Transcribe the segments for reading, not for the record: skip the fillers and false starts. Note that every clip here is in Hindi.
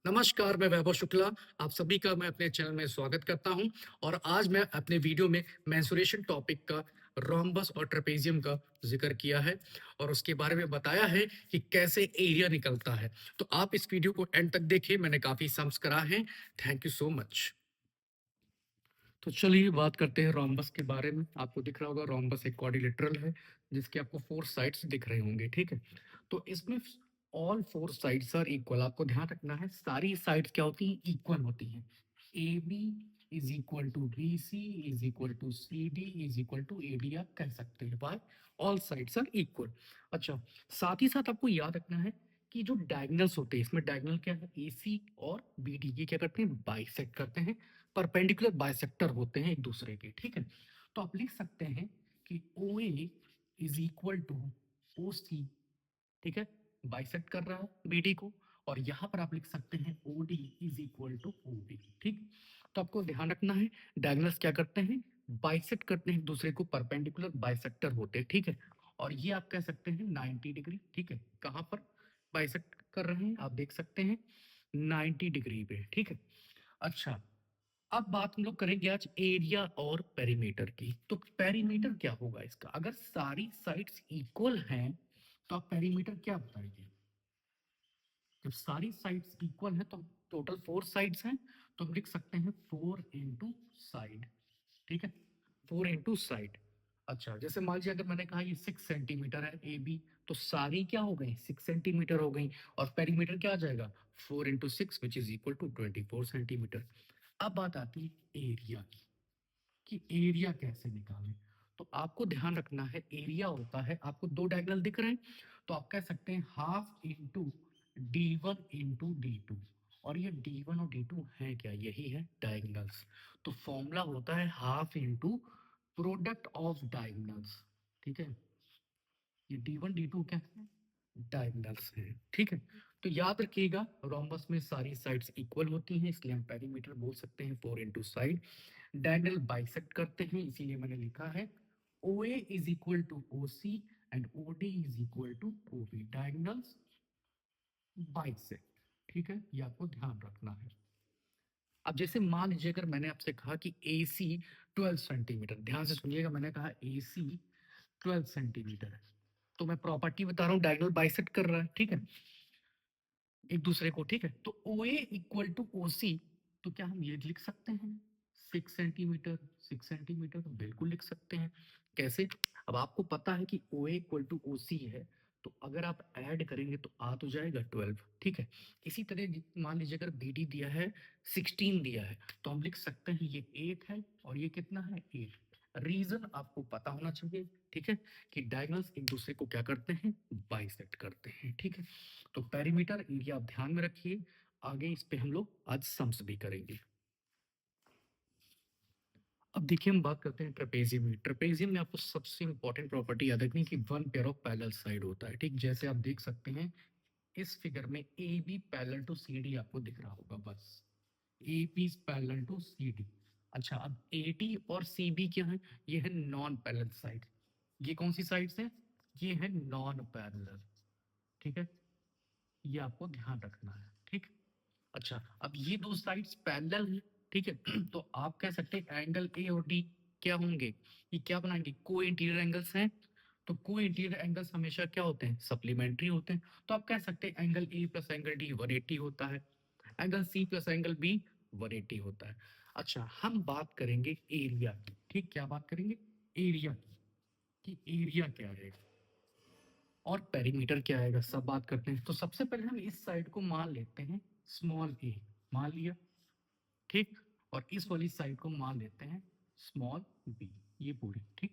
नमस्कार, मैं वैभव शुक्ला। आप सभी का मैं अपने चैनल में स्वागत करता हूं और आज मैं अपने वीडियो में मेंस्ट्रुएशन टॉपिक का रोम्बस और ट्रेपेजियम का ज़िक्र किया है और उसके बारे में बताया है कि कैसे एरिया निकलता है। तो आप इस वीडियो को एंड तक देखिए, मैंने काफ़ी सम्स करा है। Thank you so much. तो चलिए बात करते हैं रोम्बस के बारे में। आपको दिख रहा होगा रोम्बस एक क्वाड्रिलेटरल है जिसके आपको 4 साइड्स दिख रहे होंगे, ठीक है? तो इसमें ऑल 4 साइड्स आर इक्वल। आपको ध्यान रखना है सारी साइड्स क्या होती हैं? इक्वल होती हैं। AB is equal to BC is equal to CD is equal to AD आप कह सकते हैं। By all sides are equal. अच्छा, साथ ही साथ आपको याद रखना है कि जो डायगोनल्स होते हैं, इसमें डायगोनल क्या है? AC और BD ये क्या करते हैं? बाइसेक्ट करते हैं। परपेंडिकुलर बाइसेक्टर होते हैं एक दूसरे के, ठीक है? तो आप लिख सकते हैं कि OA is equal to OC, ठीक है? बाइसेक्ट कर रहा है BD को। और यहां पर आप लिख सकते हैं OD is equal to OB, ठीक? तो आपको ध्यान रखना है डायगोनल्स क्या करते हैं? बाइसेक्ट करते हैं एक दूसरे को, परपेंडिकुलर बाइसेक्टर होते हैं, ठीक है? और ये आप कह सकते हैं 90 डिग्री, ठीक है? कहां पर बाइसेक्ट कर रहे हैं? आप देख सकते हैं 90 डिग्री पे, ठीक है? अच्छा, अब बात हम लोग करेंगे आज एरिया और पेरीमीटर की। तो पेरीमीटर क्या होगा इसका? अगर सारी साइड्स इक्वल हैं तो आप पेरीमीटर क्या बताएंगे? जब सारी साइड्स इक्वल हैं तो टोटल 4 साइड्स हैं, तो हम लिख सकते हैं 4 इंटू साइड, ठीक है? 4 इंटू साइड। अच्छा, जैसे मान लीजिए अगर मैंने कहा ये 6 सेंटीमीटर है ए बी, तो सारी क्या हो गई? 6 सेंटीमीटर हो गई। और पेरीमीटर क्या आ जाएगा? 4 into 6 which is equal to 24 centimetre. अब बात आती है एरिया की कि एरिया कैसे निकालें। तो आपको ध्यान रखना है एरिया होता है, आपको दो डायगोनल दिख रहे हैं तो आप कह सकते हैं half into D1 into D2। और ये D1 और D2 है क्या? यही है डायगोनल्स। तो फॉर्मूला होता है half into product of diagonals, ठीक है? ये D1 D2 क्या है? डायगोनल्स है, ठीक है? तो याद रखिएगा रोम्बस में सारी साइड्स इक्वल होती हैं, इसलिए हम पेरीमीटर बोल सकते हैं 4 इंटू साइड। डायगोनल बाइसेक्ट करते हैं, इसीलिए मैंने लिखा है OA is equal to OC and OD is equal to OB। Diagonals bisect, ठीक है? ये आपको ध्यान रखना है। अब जैसे मान लीजिए अगर मैंने आपसे कहा कि AC 12 सेंटीमीटर, ध्यान से सुनिएगा, मैंने कहा AC 12 सेंटीमीटर है, तो मैं प्रॉपर्टी बता रहा हूँ डायगोनल बाइसेक्ट कर रहा है, ठीक है? एक दूसरे को, ठीक है? तो OA इक्वल टू OC, तो क्या हम ये लिख सकते हैं 6 सेंटीमीटर? 6 सेंटीमीटर बिल्कुल लिख सकते हैं। कैसे? अब आपको पता है कि OA इक्वल टू OC है, तो अगर आप ऐड करेंगे तो आ तो जाएगा 12, ठीक है? इसी तरह मान लीजिए अगर BD दिया है 16 दिया है, तो हम लिख सकते हैं ये 8 है और ये कितना है? 8। रीजन आपको पता होना चाहिए, ठीक है? कि डायगोनल्स एक दूसरे को क्या करते हैं? बाइसेक्ट करते हैं, ठीक है? तो पेरीमीटर एरिया आप ध्यान में रखिए। आगे इस पे हम लोग आज सम्स भी करेंगे। अब देखिए हम बात करते हैं ट्रेपेजियम में। ट्रेपेजियम में आपको सबसे इंपॉर्टेंट प्रॉपर्टी याद रखनी है कि one pair of parallel side होता है, ठीक? जैसे आप देख सकते हैं इस फिगर में A B parallel to C D आपको दिख रहा होगा, बस A B parallel to C D. अच्छा, अब ए डी और सी बी क्या है? ये है नॉन पैरेलल साइड। ये कौन सी साइड है? ये है नॉन पैरेलल, ठीक है? ये आपको ध्यान रखना है, ठीक? अच्छा, अब ये दो साइड्स पैरेलल हैं, ठीक है? तो आप कह सकते हैं एंगल ए और डी क्या होंगे? ये क्या बनाएंगे? को इंटीरियर एंगल्स हैं। तो को इंटीरियर एंगल्स हमेशा क्या होते हैं? सप्लीमेंट्री होते हैं। तो आप कह सकते हैं angle A plus angle D 180 होता है, angle C plus angle B 180 होता है। अच्छा, हम बात करेंगे एरिया की, ठीक? क्या बात करेंगे? एरिया की, कि एरिया क्या है और पेरीमीटर क्या आएगा, सब बात करते हैं। तो सबसे पहले हम इस साइड को मान लेते हैं स्मॉल ए, मान लिया, ठीक? और इस वाली साइड को मान लेते हैं स्मॉल बी, ये पूरी, ठीक?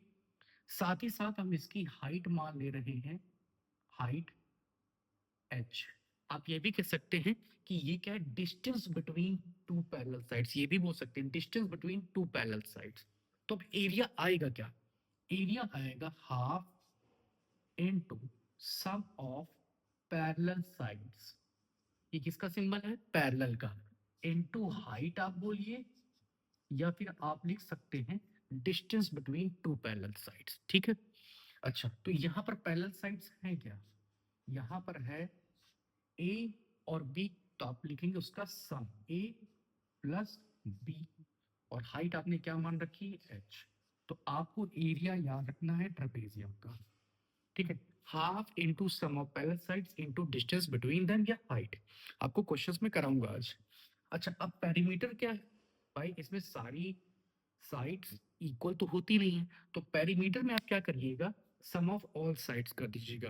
साथ ही साथ हम इसकी हाइट मान ले रहे हैं, हाइट h। आप ये भी कह सकते हैं कि ये क्या है? Distance between two parallel sides, ये भी बोल सकते हैं distance between two parallel sides. तो अब एरिया आएगा क्या? एरिया आएगा half into sum of parallel sides. ये किसका सिंबल है? पैरेलल का। इनटू हाइट आप बोलिए, या फिर आप लिख सकते हैं distance between two parallel sides, ठीक है? अच्छा, तो यहाँ पर पैरेलल साइड्स हैं क्या? यहाँ पर है ए और बी, तो आप लिखेंगे उसका सम ए प्लस बी, और हाइट आपने क्या मान रखी है, एच। तो आपको एरिया याद रखना है ट्रेपेजियम का, ठीक है। Half into sum of parallel sides into distance between them या हाइट, आपको क्वेश्चंस में कराऊंगा आज। अच्छा, अब पेरीमीटर क्या है भाई, इसमें सारी साइड्स इक्वल तो होती नहीं है, तो पेरीमीटर में आप क्या करिएगा, सम ऑफ ऑल साइड्स कर दीजिएगा।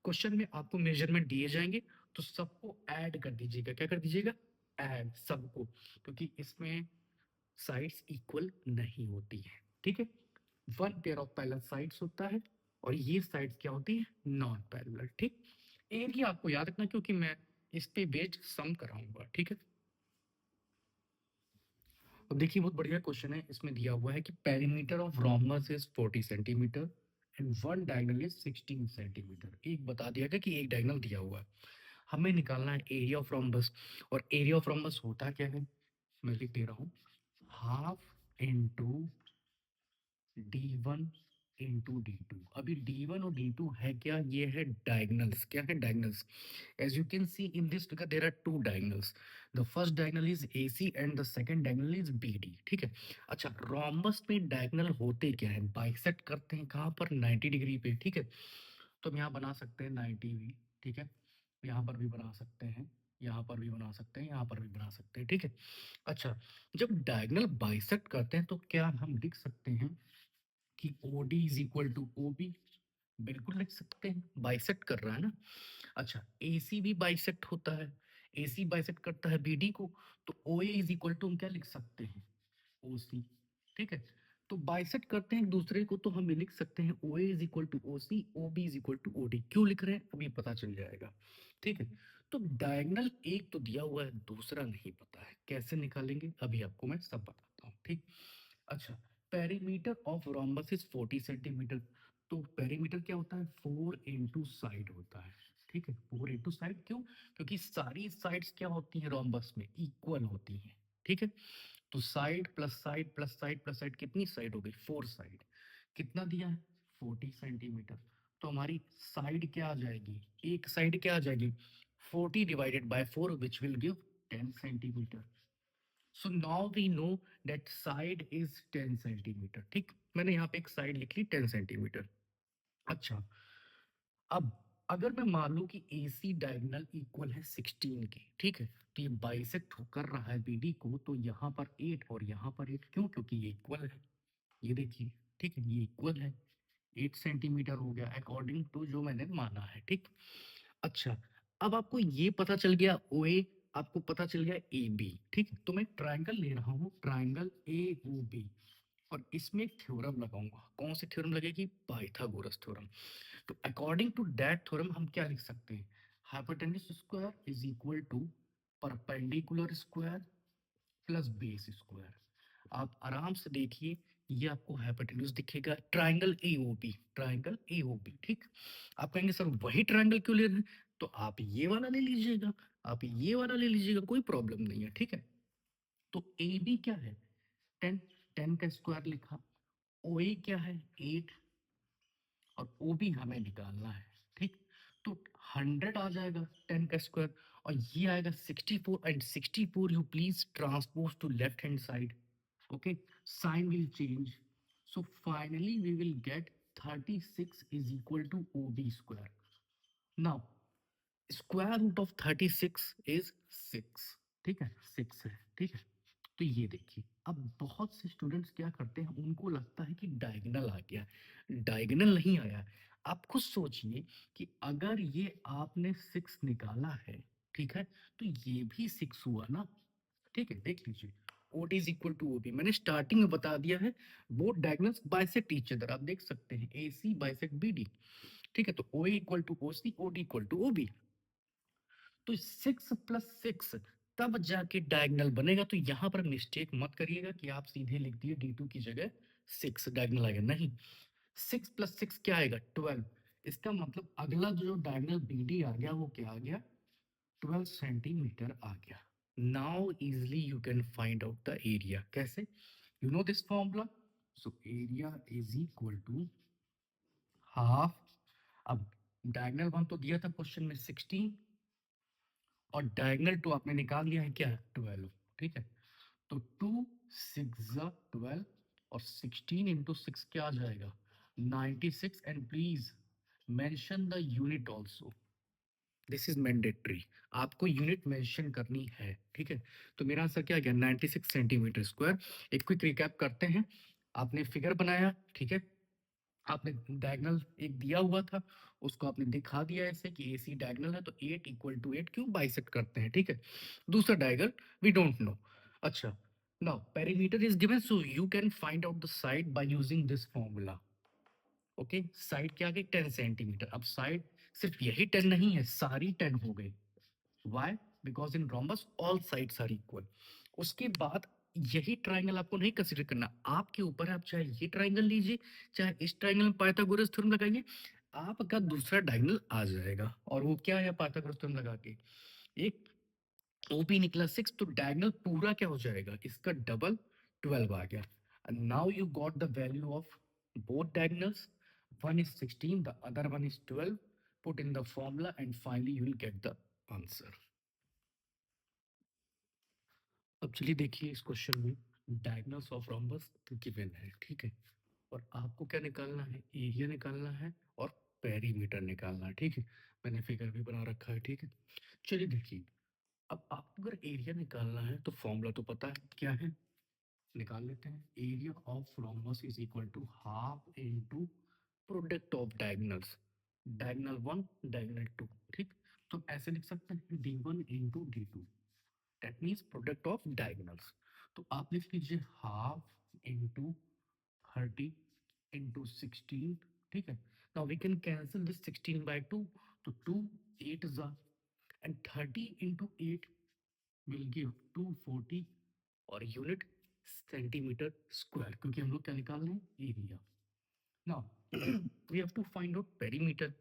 क्वेश्चन में आपको मेजरमेंट दिए जाएंगे, तो सबको ऐड कर दीजिएगा, क्या कर दीजिएगा, ऐड सबको, क्योंकि इसमें साइड्स इक्वल नहीं होती है, ठीक है। One pair of parallel sides होता है, और ये साइड्स क्या होती है, नॉन पैरेलल, ठीक। एरिया आपको याद रखना, क्योंकि मैं इस पे बेस्ड सम कराऊंगा, ठीक है। अब देखिए बहुत बढ़िया क्वेश्चन है, इसमें दिया हुआ है कि perimeter of rhombus is 40 centimetre and one diagonal is 16 centimetre. एक बता दिया गया कि एक डायगोनल दिया हुआ है, हमें निकालना है एरिया ऑफ रोम्बस। और एरिया ऑफ रोम्बस होता क्या है, मैं लिख दे रहा हूँ, half into d1 into d2। अभी d1 और d2 है क्या, ये है डायगोनल्स, क्या है, diagonals. As you can see in this figure, there are two diagonals. The first diagonal is AC and the second diagonal is BD. ठीक है। अच्छा, रोम्बस में डायगोनल होते क्या है, बाइसेक्ट करते हैं कहाँ पर, 90 डिग्री पे, ठीक है। तो हम यहाँ बना सकते हैं 90 भी, ठीक है। यहाँ पर भी बना सकते हैं, यहाँ पर भी बना सकते हैं, यहाँ पर भी बना सकते हैं, ठीक है। अच्छा, जब डायगोनल बाइसेक्ट करते हैं तो क्या हम लिख सकते हैं कि OD is equal to OB, बिल्कुल लिख सकते हैं, बाइसेक्ट कर रहा है ना। अच्छा, AC भी बाइसेक्ट होता है, AC बाइसेक्ट करता है BD को, तो OA इज इक्वल टू हम क्या लिख सकते हैं, OC, ठीक है। तो बाइसेक्ट करते हैं एक दूसरे को, तो हम ये लिख सकते हैं OA is equal to OC, OB is equal to OD। क्यों लिख रहे हैं अभी पता चल जाएगा, ठीक है। तो डायगोनल एक तो दिया हुआ है, दूसरा नहीं पता है, कैसे निकालेंगे अभी आपको मैं सब बताता हूँ, ठीक। अच्छा, perimeter of rhombus is 40 centimetre. तो पेरीमीटर क्या होता है, 4 इंटू साइड होता है, ठीक है। 4 इंटू साइड, क्यों, क्योंकि सारी साइड्स क्या होती है रोम्बस में, इक्वल होती है, ठीक है। तो side plus side plus side plus side, कितनी साइड हो गई, 4 साइड। कितना दिया है, 40 सेंटीमीटर। तो हमारी साइड क्या आ जाएगी, एक साइड क्या आ जाएगी, 40 divided by 4 which will give 10 centimetre. So now we know that side is 10 centimetre, ठीक। मैंने यहाँ पे एक साइड लिख ली 10 सेंटीमीटर। अच्छा, अब अगर मैं मान लूं कि AC डायगोनल इक्वल है 16 के, ठीक है, तो ये बाइसेक्ट कर रहा है BD को, तो यहाँ पर 8 और यहाँ पर 8, क्यों, क्योंकि ये इक्वल है, ये देखिए, ठीक है, ये इक्वल है, 8 सेंटीमीटर हो गया अकॉर्डिंग टू जो मैंने माना है, ठीक। अच्छा, अब आपको ये पता चल गया OA, आपको पता चल गया AB, ठीक है। तो मैं ट्रायंगल ले रहा हूँ, ट्रायंगल AOB, और इसमें एक थ्योरम लगाऊंगा, कौन सी थ्योरम लगेगी, पाइथागोरस थ्योरम। तो अकॉर्डिंग टू दैट थ्योरम हम क्या लिख सकते हैं, hypotenuse square is equal to perpendicular square plus base square. आप आराम से देखिए, ये आपको हाइपोटेन्यूज दिखेगा, ट्रायंगल एओबी, ट्रायंगल एओबी, ठीक। आप कहेंगे सर वही ट्रायंगल क्यों ले रहे हैं, तो आप ये वाला ले लीजिएगा, आप ये वाला ले लीजिएगा, कोई प्रॉब्लम नहीं है, ठीक है। तो ए बी क्या है, 10, 10 का स्क्वायर लिखा, ओ ए क्या है, 8, और ओ बी हमें निकालना है, ठीक। तो 100 आ जाएगा 10 का स्क्वायर, और ये आएगा 64, and 64 you please transpose to left hand side, okay, sign will change, so finally we will get 36 is equal to OB square. Now square root of 36 is 6, ठीक है, 6 है, ठीक है। तो ये देखिए, अब बहुत से स्टूडेंट्स क्या करते हैं, उनको लगता है कि डायगोनल आ गया, डायगोनल नहीं आया। आप खुद सोचिए कि अगर ये आपने 6 निकाला है, ठीक है, तो ये भी 6 हुआ ना, ठीक है। देख लीजिए, OT is equal to OB, मैंने स्टार्टिंग में बता दिया है, both diagonals bisect each other, आप देख सकते हैं AC बाइसेक्ट BD, ठीक है। तो OA equal to OC, OD equal to OB। तो 6 प्लस 6 तब जाके डायगोनल बनेगा, तो यहां पर मिस्टेक मत करिएगा कि आप सीधे लिख दिए D2 की जगह 6 डायगोनल आएगा, नहीं। 6 प्लस 6 क्या आएगा, 12। इसका मतलब अगला जो डायगोनल BD आ गया, वो क्या आ गया, 12 सेंटीमीटर आ गया। Now easily you can find out the area, कैसे, you know this formula, so area is equal to half, अब डायगोनल वन तो दिया था क्वेश्चन में 16, और डायगोनल 2 आपने निकाल लिया है क्या? 12, ठीक है। तो 2 6 12 और 16 into 6 क्या आ जाएगा? 96। And please mention the unit also, this is mandatory, आपको यूनिट मेंशन करनी है, ठीक है। तो मेरा आंसर क्या गया? 96 सेंटीमीटर स्क्वायर। एक क्विक रिकैप करते हैं। आपने फिगर बनाया, ठीक है। आपने डायगोनल एक दिया हुआ था, उसको आपने दिखा दिया ऐसे कि AC डायगोनल है, तो 8 इक्वल टू 8 क्यों बाइसेक्ट करते हैं, ठीक है। दूसरा डायगोनल वी डोंट नो। अच्छा, now perimeter is given, so you can find out the side by using this formula. Okay, side क्या आ गई? 10 सेंटीमीटर। अब साइड सिर्फ यही 10 नहीं है, सारी 10 हो गई। Why? Because in rhombus all sides are equal. उसके बाद यही ट्राइंगल आपको नहीं कंसीडर करना, आपके ऊपर है। आप चाहे ये ट्राइंगल लीजिए, चाहे इस ट्राइंगल में पाइथागोरस थ्योरम लगाइए, आपका दूसरा डायगोनल आ जाएगा। और वो क्या है? पाइथागोरस थ्योरम लगा के एक OP निकला 6, तो डायगोनल पूरा क्या हो जाएगा? इसका डबल 12 आ गया। And now you got the value of both diagonals. One is 16, the other one is 12. Put in the formula and finally you will get the answer. अब चलिए देखिए, इस क्वेश्चन में डायगोनल्स ऑफ रोम्बस गिवन है, ठीक है। और आपको क्या निकालना है? एरिया निकालना है और पेरीमीटर निकालना है, ठीक है। मैंने फिगर भी बना रखा है, ठीक है। चलिए देखिए, अब आपको अगर एरिया निकालना है तो फॉर्मूला तो पता है क्या है, निकाल लेते हैं। Area of rhombus is equal to half into product of diagonals, diagonal 1 diagonal 2, ठीक। तो हम ऐसे लिख सकते हैं D1 into D2, that means product of diagonals. तो आप लिख लीजिए हाफ इंटू 30 इंटू 16, ठीक है। Now we can cancel this 16 by 2, तो 2 8 जा, एंड 30 इंटू 8 विल गिव 240, और यूनिट सेंटीमीटर स्क्वायर, क्योंकि हम लोग क्या निकाल रहे हैं? Area. Now we have to find out perimeter.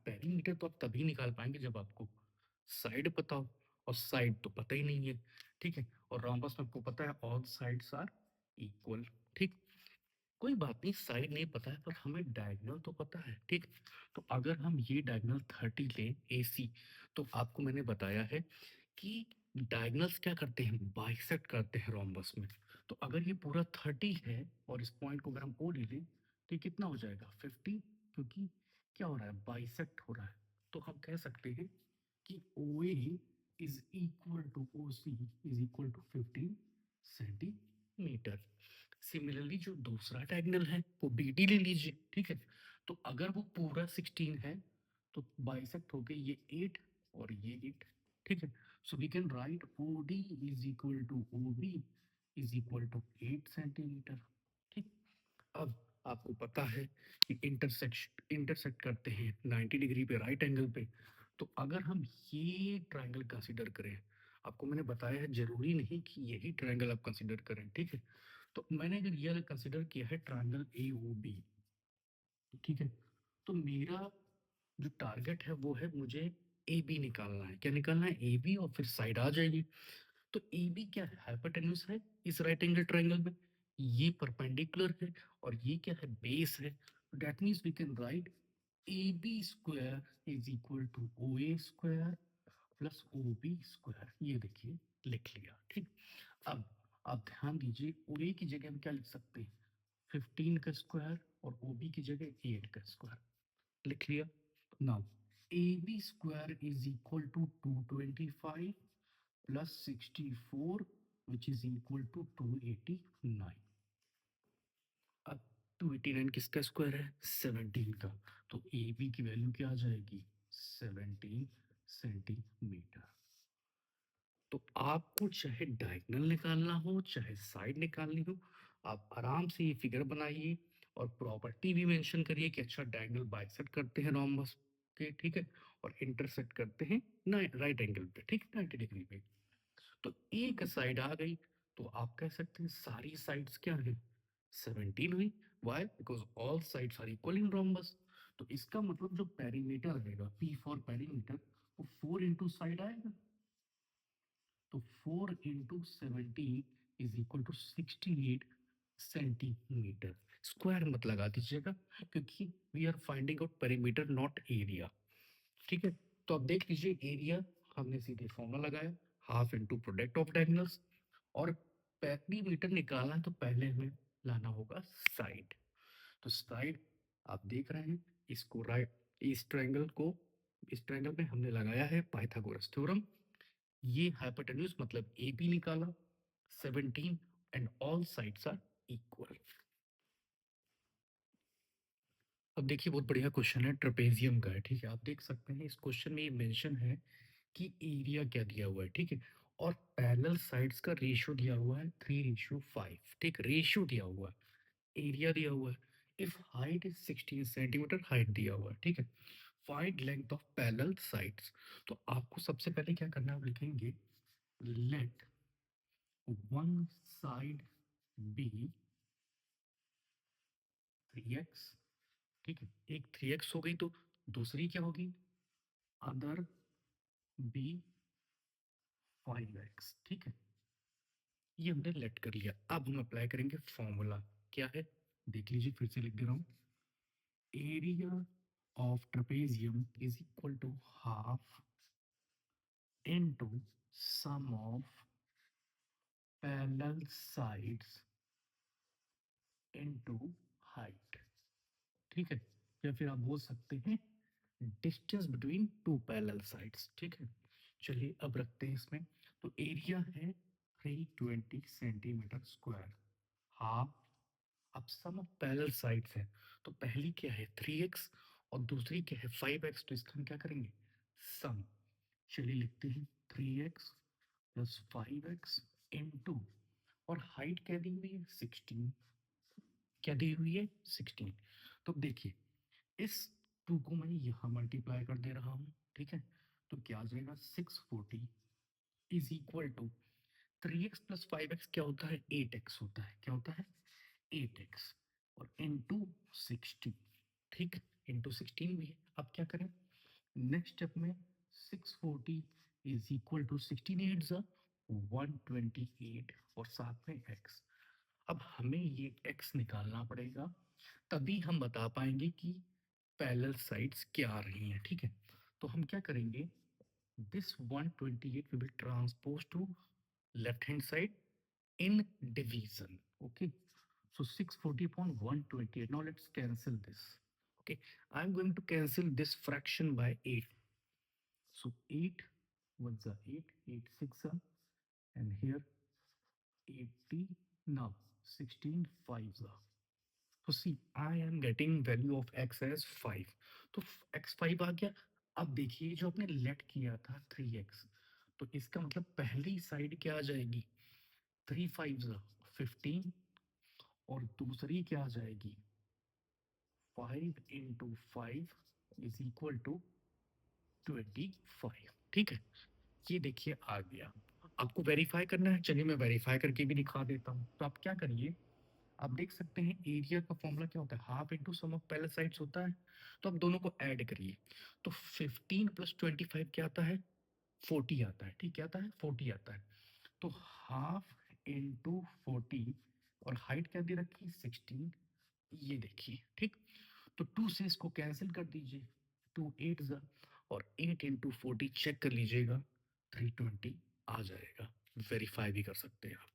Perimeter तो आप तभी निकाल पाएंगे जब आपको साइड पता हो, और साइड तो पता ही नहीं है, ठीक है। और रोम्बस में आपको पता है ऑल साइड्स आर इक्वल, ठीक। कोई बात नहीं, साइड नहीं पता है, पर हमें डायगोनल तो पता है, ठीक। तो अगर हम ये डायगोनल 30 लें AC, तो आपको मैंने बताया है कि डायगोनल्स क्या करते हैं? बाइसेक्ट करते हैं रोम्बस में। तो अगर ये पूरा 30 है और इस पॉइंट को अगर हम O ले लें, तो ये कितना हो जाएगा? 50, क्योंकि क्या हो रहा है? बाइसेक्ट हो रहा है। तो हम कह सकते हैं कि OA is equal to OC is equal to 15 centimetre. Similarly जो दूसरा डायगोनल है वो BD ले लीजिए, ठीक है। तो अगर वो पूरा 16 है, तो बाइसेक्ट हो गए ये 8 और ये 8, ठीक है। So we can write OD is equal to OB is equal to 8 centimetre, ठीक। अब आपको पता है कि इंटरसेक्ट करते हैं 90 डिग्री पे, राइट एंगल पे। तो अगर हम ये ट्रायंगल कंसीडर करें, आपको मैंने बताया है जरूरी नहीं कि यही ट्रायंगल आप कंसीडर करें, ठीक है। तो मैंने अगर ये कंसीडर किया है ट्रायंगल AOB, ठीक है। तो मेरा जो टारगेट है वो है, मुझे AB निकालना है। क्या निकालना है? AB, और फिर साइड आ जाएगी। तो AB क्या है? हाइपोटेन्यूज है इस राइट एंगल ट्रायंगल में, ये परपेंडिकुलर है, और ये क्या है? बेस है। That means we can write AB square is equal to OA square plus OB square. ये देखिए, लिख लिया, ठीक। अब आप ध्यान दीजिए, OA की जगह हम क्या लिख सकते हैं? 15 का स्क्वायर, और OB की जगह 8 का स्क्वायर, लिख लिया। Now AB square is equal to 225 plus 64, which is equal to 289। अब 289 किसका स्क्वायर है? 17 का। तो AB की वैल्यू क्या आ जाएगी? 17 सेंटीमीटर। तो आपको चाहे डायगोनल निकालना हो, चाहे साइड निकालनी हो, आप आराम से ये फिगर बनाइए, और प्रॉपर्टी भी मेंशन करिए कि अच्छा डायगोनल बाइसेक्ट करते हैं रोम्बस के, ठीक है, और इंटरसेक्ट करते हैं राइट एंगल पे, ठीक है, 90 डिग्री पे। तो एक साइड आ गई, तो आप कह सकते हैं सारी साइड्स क्या है? 17 हुई। Why? Because all sides are equal in rhombus. तो इसका मतलब जो पेरीमीटर रहेगा, P फॉर पेरीमीटर, वो 4 इंटू साइड आएगा। तो 4 into 17 is equal to 68 centimetre square. मत लगा दीजिएगा, क्योंकि we are finding out perimeter not area, ठीक है। तो अब देख लीजिए एरिया हमने सीधे फॉर्मूला लगाया, half into product of diagonals. और पेरीमीटर निकालना है तो पहले हमें लाना होगा साइड। तो साइड आप देख रहे हैं, इसको राइट, इस ट्रायंगल में हमने लगाया है पाइथागोरस थ्योरम। ये हाइपोटेन्यूज मतलब ए बी निकाला, 17 and all sides are equal. अब देखिए बहुत बढ़िया क्वेश्चन है, ट्रेपेजियम का है, ठीक है। आप देख सकते हैं इस क्वेश्चन में ये मेंशन है कि एरिया क्या दिया हुआ है, ठीक है। और पैरेलल साइड्स का रेशियो दिया हुआ है 3:5, ठीक, रेशियो दिया हुआ है। एरिया दिया हुआ है। If height is 16 centimetre, height दिया हुआ है, ठीक है। Find length of parallel sides. तो आपको सबसे पहले क्या करना है, आप लिखेंगे let one side B 3x, ठीक है। एक 3x हो गई, तो दूसरी क्या होगी, अदर बी 5x, ठीक है। ये हमने लेट कर लिया। अब हम अप्लाई करेंगे फॉर्मूला, क्या है देख लीजिए, फिर से लिख दे रहा हूं। Area of trapezium is equal to half into sum of parallel sides into height, ठीक है। या फिर आप बोल सकते हैं distance between two parallel sides, ठीक है। चलिए अब रखते हैं इसमें। तो एरिया है 320 सेंटीमीटर स्क्वायर, हाफ। अब सम ऑफ पैरेलल साइड्स है, तो पहली क्या है 3x और दूसरी क्या है 5x, तो इसका हम क्या करेंगे, सम। चलिए लिखते हैं 3x प्लस 5x इंटू, और हाइट क्या दी हुई है 16, क्या दी हुई है 16। तो देखिए इस 2 को मैं यहाँ मल्टीप्लाई कर दे रहा हूँ, ठीक है। तो क्या आ जाएगा 640 is equal to 3x plus 5x क्या होता है 8x होता है, क्या होता है 8x, और इंटू 16, ठीक, इंटू 16 भी है। अब क्या करें, नेक्स्ट स्टेप में 640 इज इक्वल टू 16 8 जा 128 और साथ में x। अब हमें ये x निकालना पड़ेगा, तभी हम बता पाएंगे कि पैरेलल साइड्स क्या आ रही हैं, ठीक है। तो हम क्या करेंगे, this 128 we will transpose to left hand side in division, okay. So 640 upon 128, now let's cancel this, okay. I'm going to cancel this fraction by 8. So 8 ones are 8, 8 6 are, and here 80, now 16 5s are. So see, I am getting value of x as 5. तो x 5 आ गया। अब देखिए जो आपने लेट किया था 3x, तो इसका मतलब पहली साइड क्या आ जाएगी 3 5 15, और दूसरी क्या आ जाएगी 5 इंटू 5 इज इक्वल टू 25, ठीक है। ये देखिए आ गया। आपको वेरीफाई करना है, चलिए मैं वेरीफाई करके भी दिखा देता हूँ। तो आप क्या करिए, आप देख सकते हैं एरिया का फॉर्मूला क्या होता है, half into sum of parallel sides होता है। तो आप दोनों को ऐड करिए, तो 15 प्लस 25 क्या आता है 40 आता है, ठीक, क्या आता है 40 आता है। तो हाफ इंटू 40, और हाइट क्या दे रखी है 16, ये देखिए, ठीक। तो 2 से इसको कैंसिल कर दीजिए, 2 8 जा, और 8 इंटू 40 चेक कर लीजिएगा 320 आ जाएगा। वेरीफाई भी कर सकते हैं आप।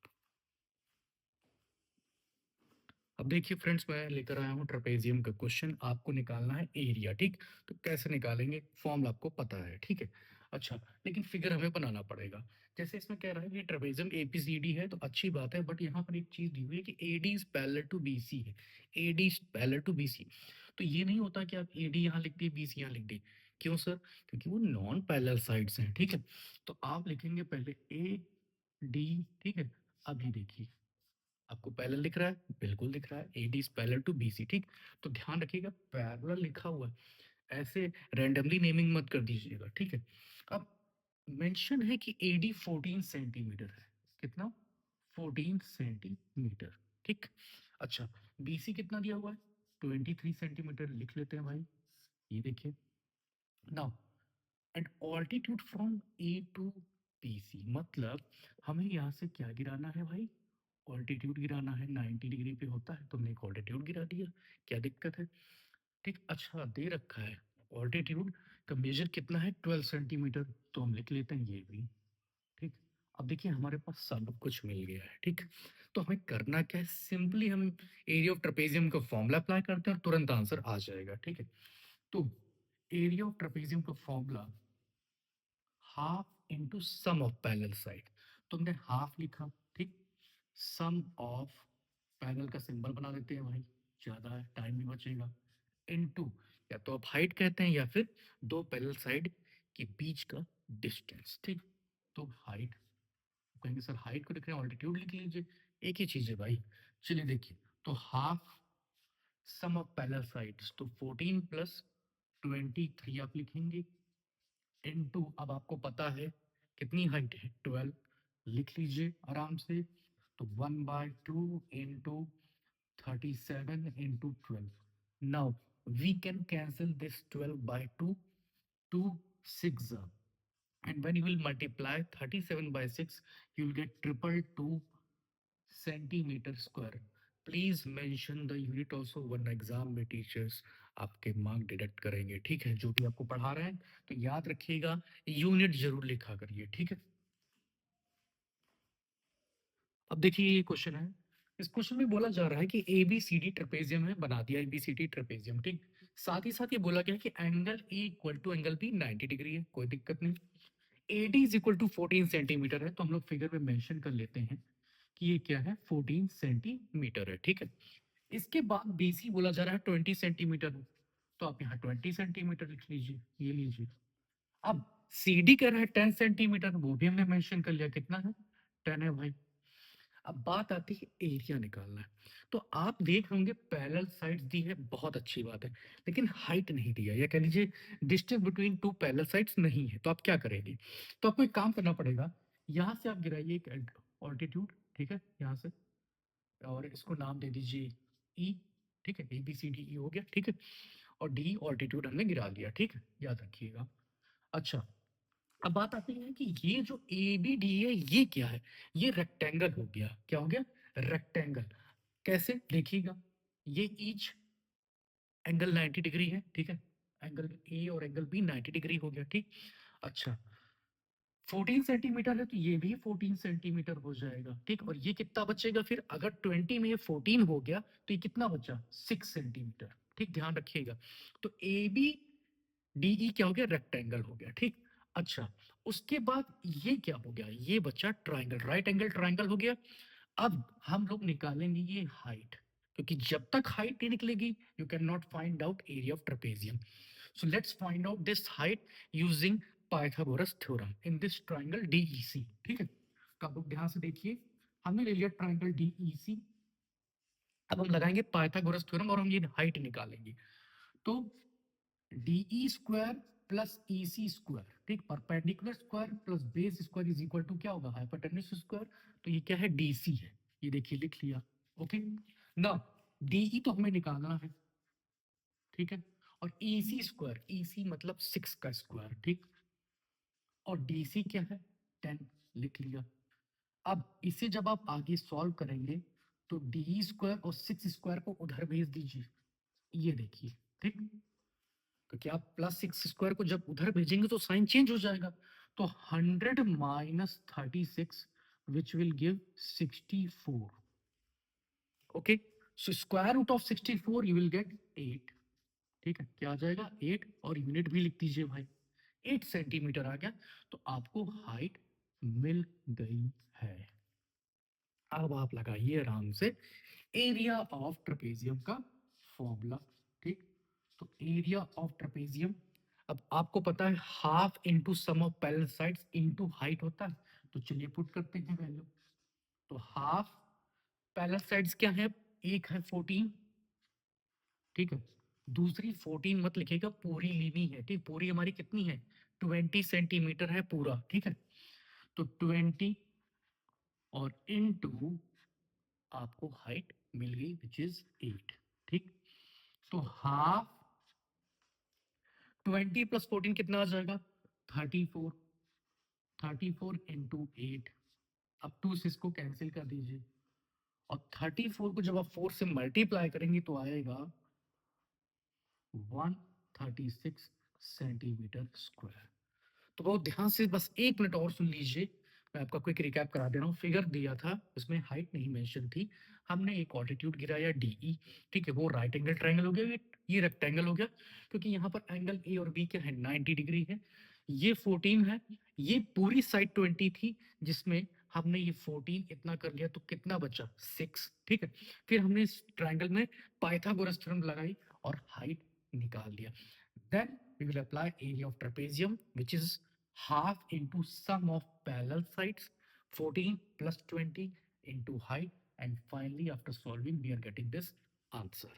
अब देखिए फ्रेंड्स, मैं लेकर आया हूँ ट्रेपेजियम का क्वेश्चन, आपको निकालना है एरिया, ठीक। तो कैसे निकालेंगे, फॉर्मूला आपको पता है, ठीक है। अच्छा, लेकिन फिगर हमें बनाना पड़ेगा। जैसे इसमें कह रहा है कि ट्रेपेजियम एपीसीडी है, तो अच्छी बात है, बट यहाँ पर एक चीज दी हुई है कि AD is parallel to BC है, AD is parallel to BC. तो ये नहीं होता कि आप एडी यहाँ लिख दिए बीसी यहाँ लिख दिए, क्यों सर, क्योंकि वो नॉन पैरेलल साइड्स हैं, ठीक है। तो आप लिखेंगे पहले ए डी, ठीक है। अभी देखिए आपको पैरेलल दिख रहा है, बिल्कुल दिख रहा है, AD is parallel to B C, ठीक। तो ध्यान रखिएगा पैरेलल लिखा हुआ है, ऐसे रैंडमली नेमिंग मत कर दीजिएगा, ठीक है। अब मेंशन है कि एडी 14 सेंटीमीटर है, कितना 14 सेंटीमीटर, ठीक। अच्छा, बीसी कितना दिया हुआ है 23 सेंटीमीटर, लिख लेते हैं भाई, ये देखिए। Now and altitude from A to B C, मतलब हमें यहाँ से क्या गिराना है भाई, ऑल्टीट्यूड गिराना है। 90 डिग्री पे होता है तो हमने एक ऑल्टीट्यूड गिरा दिया, क्या दिक्कत है, ठीक। अच्छा दे रखा है ऑल्टीट्यूड का मेजर कितना है 12 सेंटीमीटर, तो हम लिख लेते हैं ये भी। ठीक, अब देखिए हमारे पास सब कुछ मिल गया है। ठीक, तो हमें करना क्या है, सिंपली हम एरिया ऑफ ट्रेपेजियम का फॉर्मूला अप्लाई करते हैं और तुरंत आंसर आ जाएगा। ठीक है, तो एरिया ऑफ ट्रेपेजियम का formula half into sum of parallel side, तो हमने हाफ लिखा। ठीक, सम ऑफ पैरेलल का सिंबल बना देते हैं भाई, ज्यादा है टाइम भी बचेगा, इनटू या तो आप हाइट कहते हैं या फिर दो पैरेलल साइड के बीच का डिस्टेंस। ठीक, तो हाइट कहेंगे सर हाइट को लिख रहे हैं ऑल्टीट्यूड लिख लीजिए, एक ही चीज है भाई। चलिए देखिए, तो half sum of parallel sides, तो 14 प्लस 23 आप लिखेंगे, इनटू अब आपको पता है कितनी हाइट है 12, लिख लीजिए आराम से, तो 1/2 into 37 into 12. Now we can cancel this 12 by 2, 2 6 and when you will multiply 37 by 6 you will get triple 2 centimeter square. Please mention the unit also, one exam में टीचर्स आपके मार्क डिडक्ट करेंगे। ठीक है, जो भी आपको पढ़ा रहे हैं तो याद रखिएगा, यूनिट जरूर लिखा करिए। ठीक है, अब देखिए ये क्वेश्चन है, इस क्वेश्चन में बोला जा रहा है कि एबीसीडी ट्रेपेजियम है, बना दिया एबीसीडी ट्रेपेजियम। ठीक, साथ ही साथ ये बोला गया कि angle A equal to angle B 90 degree है, कोई दिक्कत नहीं। A D is equal to 14 centimetre है, तो हम लोग फिगर में मेंशन कर लेते हैं कि ये क्या है 14 सेंटीमीटर है। ठीक है, इसके बाद बीसी बोला जा रहा है 20 सेंटीमीटर, तो आप यहाँ 20 सेंटीमीटर लिख लीजिए, ये लीजिए। अब सीडी कह रहा है 10 सेंटीमीटर, वो भी हमने मेंशन कर लिया, कितना है 10 है भाई। अब बात आती है एरिया निकालना है, तो आप देख होंगे पैरेलल साइड्स दी है, बहुत अच्छी बात है, लेकिन हाइट नहीं दिया, या कह लीजिए distance between two parallel sides नहीं है, तो आप क्या करेंगे, तो आपको एक काम करना पड़ेगा, यहाँ से आप गिराइए एक ऑल्टीट्यूड। ठीक है, यहाँ से, और इसको नाम दे दीजिए ई। ठीक है, A B C D E हो गया। ठीक है, और डी ऑल्टीट्यूड हमने गिरा दिया। ठीक है, याद रखिएगा। अच्छा, अब बात आती है कि ये जो ए बी डी है ये क्या है, ये रेक्टेंगल हो गया, क्या हो गया रेक्टेंगल। कैसे देखिएगा, ये ईच एंगल 90 डिग्री है। ठीक है, एंगल ए और एंगल बी 90 डिग्री हो गया। ठीक, अच्छा 14 सेंटीमीटर है तो ये भी 14 सेंटीमीटर हो जाएगा। ठीक, और ये कितना बचेगा फिर, अगर 20 में ये 14 हो गया तो ये कितना बचा 6 सेंटीमीटर। ठीक, ध्यान रखिएगा, तो ए बी डीई क्या हो गया रेक्टेंगल हो गया। ठीक, अच्छा उसके बाद ये क्या हो गया, ये बचा ट्राइंगल, राइट एंगल ट्राइंगल हो गया। अब हम लोग निकालेंगे ये हाइट, क्योंकि जब तक हाइट नहीं निकलेगी you can not find out area of trapezium. So let's find out this height using Pythagoras theorem in this triangle DEC. ठीक है, तो आप लोग ध्यान से देखिए, हमने ले लिया ट्राइंगल डीईसी, अब हम लगाएंगे पाइथागोरस थ्योरम और हम ये हाइट निकालेंगे। तो DE square plus EC square, ठीक, perpendicular square plus base square is equal to क्या होगा हाइपोटेन्यूज स्क्वायर, तो ये क्या है डीसी है, ये देखिए लिख लिया। ओके, ना डीई तो हमें निकालना है। ठीक है, और ईसी स्क्वायर, ईसी मतलब 6 का स्क्वायर। ठीक, और डीसी क्या है 10, लिख लिया। अब इसे जब आप आगे सॉल्व करेंगे तो डी स्क्वायर और 6 स्क्वायर को उधर भेज दीजिए, ये देखिए। ठीक, क्योंकि आप प्लस 6 स्क्वायर को जब उधर भेजेंगे तो साइन चेंज हो जाएगा, तो 100 minus 36 which will give 64। Okay, so square root of 64 you will get 8। ठीक है, क्या आ जाएगा 8, और यूनिट भी लिख दीजिए भाई, 8 सेंटीमीटर आ गया, तो आपको हाइट मिल गई है। अब आप लगाइए आराम से एरिया ऑफ ट्रेपेजियम का फॉर्मूला। ठीक, तो एरिया ऑफ ट्रेपेजियम, अब आपको पता है half into sum of parallel sides into height होता है, तो चलिए पुट करते हैं वैल्यू। तो हाफ पैरेलल साइड्स क्या है, एक है 14। ठीक है, दूसरी 14 मत लिखेगा, पूरी लेनी है। ठीक, पूरी हमारी कितनी है 20 सेंटीमीटर है पूरा। ठीक है, तो 20 और इनटू आपको हाइट मिल गई विच इज 8। ठीक, तो हाफ 20 प्लस 14 कितना आ जाएगा 34, 34 इंटू 8, अब 2 से इसको कैंसिल कर दीजिए, और 34 को जब आप 4 से मल्टीप्लाई करेंगे तो आएगा 136 सेंटीमीटर स्क्वायर। तो बहुत ध्यान से बस 1 मिनट और सुन लीजिए। मैं आपका क्विक रिकैप करा दे रहा हूँ। फिगर दिया था, उसमें हाइट नहीं मेंशन थी। हमने एक ऑल्टीट्यूड गिराया डीई, ठीक है? वो राइट एंगल ट्रायंगल हो गया, ये रेक्टेंगल हो गया, क्योंकि यहाँ पर एंगल ए और बी क्या है, 90 डिग्री है। ये 14 है, ये पूरी साइड 20 थी, जिसमें हमने ये 14 इतना कर लिया, तो कितना बचा? 6, ठीक है? फिर हमने इस ट्रायंगल में पाइथागोरस थ्योरम लगाई और हाइट निकाल लिया। Then we will apply area of trapezium, which is half into sum of parallel sides, 14 plus 20 into height, and finally after solving we are getting this answer.